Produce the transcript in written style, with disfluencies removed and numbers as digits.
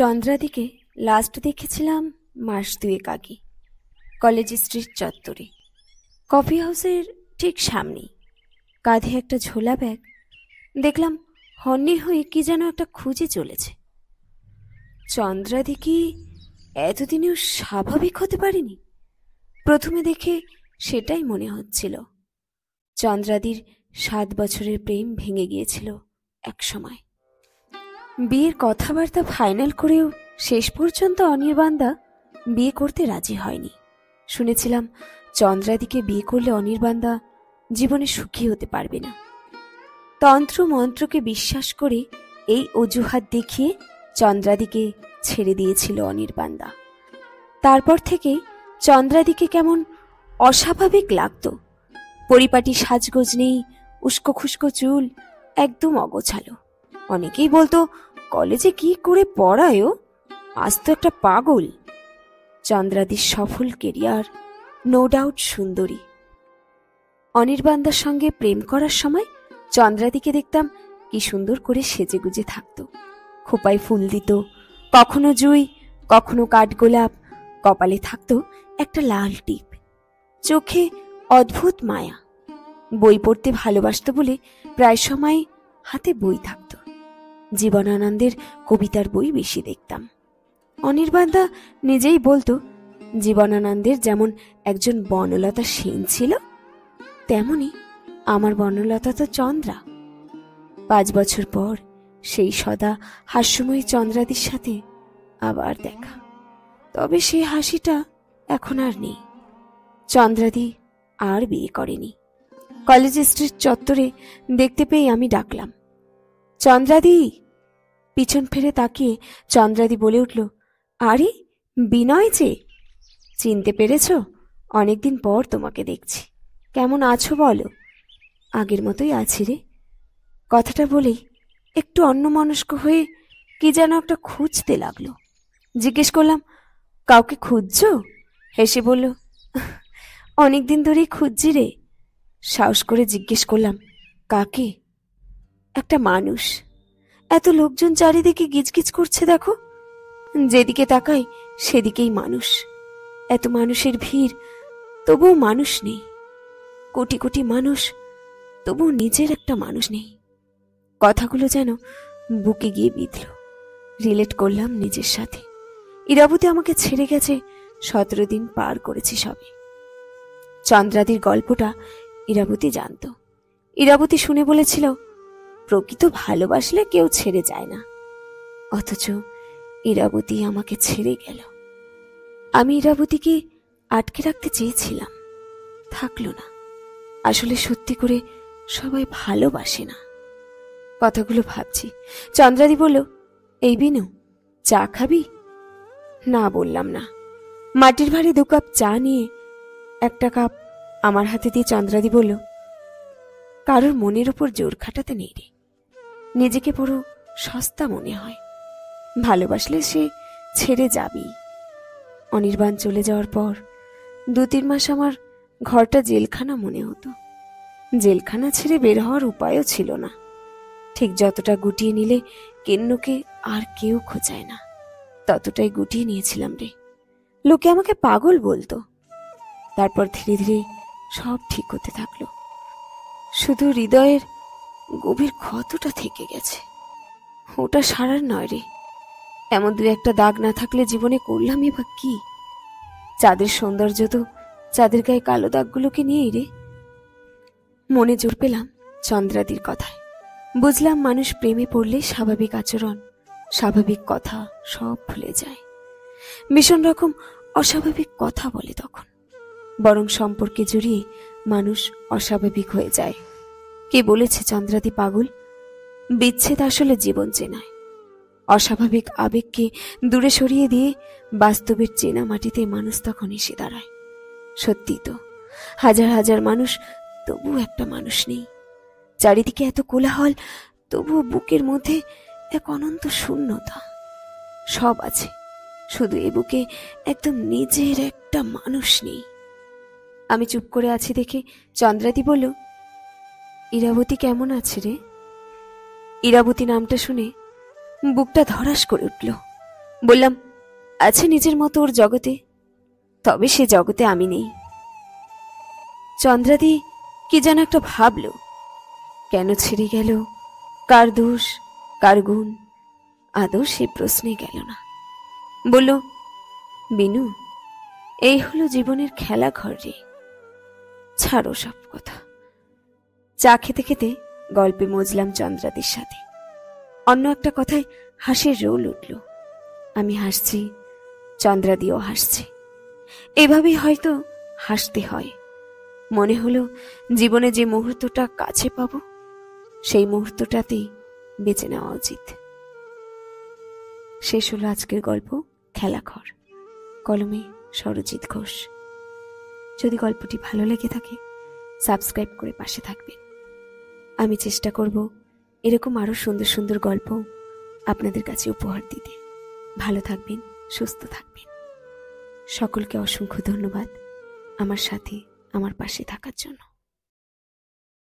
চন্দ্রাদিকে last দেখেছিলাম মাস দুয়েক আগে, কলেজ স্ট্রিট চত্বরে, কফি হাউসের ঠিক সামনেই। কাঁধে একটা ঝোলা ব্যাগ, দেখলাম হন্যে হয়ে কি যেন একটা খুঁজে চলেছে। চন্দ্রাদি কি এতদিনেও স্বাভাবিক হতে পারেনি? প্রথমে দেখে সেটাই মনে হচ্ছিল। চন্দ্রাদির 7 বছরের প্রেম ভেঙে গিয়েছিল এক সময়। বিয়ের কথাবার্তা ফাইনাল করেও শেষ পর্যন্ত অনির্বাণদা বিয়ে করতে রাজি হয়নি। শুনেছিলাম চন্দ্রাদিকে বিয়ে করলে অনির্বাণদা জীবনে সুখী হতে পারবে না। তন্ত্র মন্ত্রকে বিশ্বাস করে এই অজুহাত দেখিয়ে চন্দ্রাদিকে ছেড়ে দিয়েছিল অনির্বাণদা। তারপর থেকে চন্দ্রাদিকে কেমন অস্বাভাবিক লাগতো। পরিপাটি সাজগোজ নেই, উস্কো খুস্কো চুল, একদম অগোছালো। অনেকেই বলতো কলেজে কি করে পড়ায়ও, আজ তো একটা পাগল। চন্দ্রাদির সফল কেরিয়ার, নো ডাউট সুন্দরী। অনির্বাণদার সঙ্গে প্রেম করার সময় চন্দ্রাদিকে দেখতাম কি সুন্দর করে সেজেগুজে থাকতো। খোপায় ফুল দিত, কখনো জুঁই, কখনো কাঠগোলাপ, কপালে থাকতো একটা লাল টিপ, চোখে অদ্ভুত মায়া। বই পড়তে ভালোবাসত বলে প্রায় সময় হাতে বই থাকত। জীবনানন্দের কবিতার বই বেশি দেখতাম। অনির্বাণদা নিজেই বলতো জীবনানন্দের যেমন একজন বনলতা সেন ছিল, তেমনি আমার বনলতা তো চন্দ্রা। 5 বছর পর সেই সদা হাস্যময়ী চন্দ্রাদির সাথে আবার দেখা। তবে সেই হাসিটা এখন আর নেই। চন্দ্রাদি আর বিয়ে করেনি। কলেজ স্ট্রিট চত্বরে দেখতে পেয়ে আমি ডাকলাম, চন্দ্রাদি। পিছন ফিরে তাকিয়ে চন্দ্রাদি বলে উঠল, আরে বিনয় যে, চিনতে পেরেছ? অনেকদিন পর তোমাকে দেখছি, কেমন আছো বলো? আগের মতোই আছি রে। কথাটা বলেই একটু অন্যমনস্ক হয়ে কি যেন একটা খুঁজতে লাগলো। জিজ্ঞেস করলাম, কাউকে খুঁজছো? হেসে বলল, অনেকদিন ধরেই খুঁজছি রে। সাহস করে জিজ্ঞেস করলাম, কাকে? একটা মানুষ। এত লোকজন চারিদিকে গিজগিজ করছে দেখো, যেদিকে তাকাই সেদিকেই মানুষ। এত মানুষের ভিড়, তবুও মানুষ নেই। কোটি কোটি মানুষ, তবুও নিজের একটা মানুষ নেই। কথাগুলো যেন বুকে গিয়ে বিঁধল। রিলেট করলাম নিজের সাথে। ইরাবতী আমাকে ছেড়ে গেছে, 17 দিন পার করেছি সবে। চন্দ্রাদির গল্পটা ইরাবতী জানত। ইরাবতী শুনে বলেছিল, প্রকৃত ভালোবাসলে কেউ ছেড়ে যায় না। অথচ ইরাবতী আমাকে ছেড়ে গেল। আমি ইরাবতীকে আটকে রাখতে চেয়েছিলাম, থাকলো না। আসলে সত্যি করে সবাই ভালোবাসে না। কথাগুলো ভাবছি। চন্দ্রাদি বলল, এই বিনু, চা খাবি? না বললাম না। মাটির ভারে 2 কাপ চা নিয়ে একটা কাপ আমার হাতে দিয়ে চন্দ্রাদি বলল, কারোর মনের ওপর জোর খাটাতে নেই রে। নিজেকে বড় সস্তা মনে হয়। ভালোবাসলে সে ছেড়ে যাবেই। অনির্বাণ চলে যাওয়ার পর 2-3 মাস আমার ঘরটা জেলখানা মনে হতো। জেলখানা ছেড়ে বের হওয়ার উপায়ও ছিল না। ঠিক যতটা গুটিয়ে নিলে কেন্নকে আর কেউ খোঁজায় না, ততটাই গুটিয়ে নিয়েছিলাম রে। লোকে আমাকে পাগল বলতো। তারপর ধীরে ধীরে সব ঠিক হতে থাকলো। শুধু হৃদয়ের গভীর ক্ষতটা থেকে গেছে, ওটা সারার নয় রে। এমন 2-1টা দাগ না থাকলে জীবনে করলামই বা কি? চাঁদের সৌন্দর্য তো চাঁদের গায়ে কালো দাগগুলোকে নিয়েই রে। মনে জোর পেলাম চন্দ্রাদির কথায়। বুঝলাম মানুষ প্রেমে পড়লে স্বাভাবিক আচরণ, স্বাভাবিক কথা সব ভুলে যায়। ভীষণ রকম অস্বাভাবিক কথা বলে তখন। বরং সম্পর্কে জড়িয়ে মানুষ অস্বাভাবিক হয়ে যায়। কে বলেছে চন্দ্রাদি পাগল? বিচ্ছেদ আসলে জীবন চেনায়। অস্বাভাবিক আবেগকে দূরে সরিয়ে দিয়ে বাস্তবের চেনা মাটিতে মানুষ তখন এসে দাঁড়ায়। সত্যি তো, হাজার হাজার মানুষ, তবু একটা মানুষ নেই। চারিদিকে এত কোলাহল, তবুও বুকের মধ্যে এক অনন্ত শূন্যতা। সব আছে, শুধু এ বুকে একদম নিজের একটা মানুষ নেই। আমি চুপ করে আছি দেখে চন্দ্রাদি বলল, ইরাবতী কেমন আছে রে? ইরাবতী নামটা শুনে বুকটা ধড়াস করে উঠল। বললাম, আছে নিজের মতো ওর জগতে, তবে সে জগতে আমি নেই। চন্দ্রাদি কি যেন একটা ভাবল। কেন ছেড়ে গেল, কার দোষ, কার গুণ, আদৌ সে প্রশ্নে গেল না। বলল, বিনু, এই হলো জীবনের খেলা ঘর রে, ছাড়ো সব কথা। চা খেতে খেতে গল্পে মজলাম চন্দ্রাদির সাথে। অন্য একটা কথায় হাসির রোল উঠল। আমি হাসছি, চন্দ্রাদিও হাসছে। এভাবেই হয়তো হাসতে হয়। মনে হলো জীবনে যে মুহূর্তটা কাছে পাবো, সেই মুহূর্তটাতেই বেঁচে নেওয়া উচিত। শেষ হলো আজকের গল্প খেলাঘর। কলমে সরজিৎ ঘোষ। যদি গল্পটি ভালো লেগে থাকে সাবস্ক্রাইব করে পাশে থাকবেন। আমি চেষ্টা করব এরকম আরো সুন্দর সুন্দর গল্প আপনাদের কাছে উপহার দিতে। ভালো থাকবেন, সুস্থ থাকবেন। সকলকে অসংখ্য ধন্যবাদ আমার সাথে, আমার পাশে থাকার জন্য।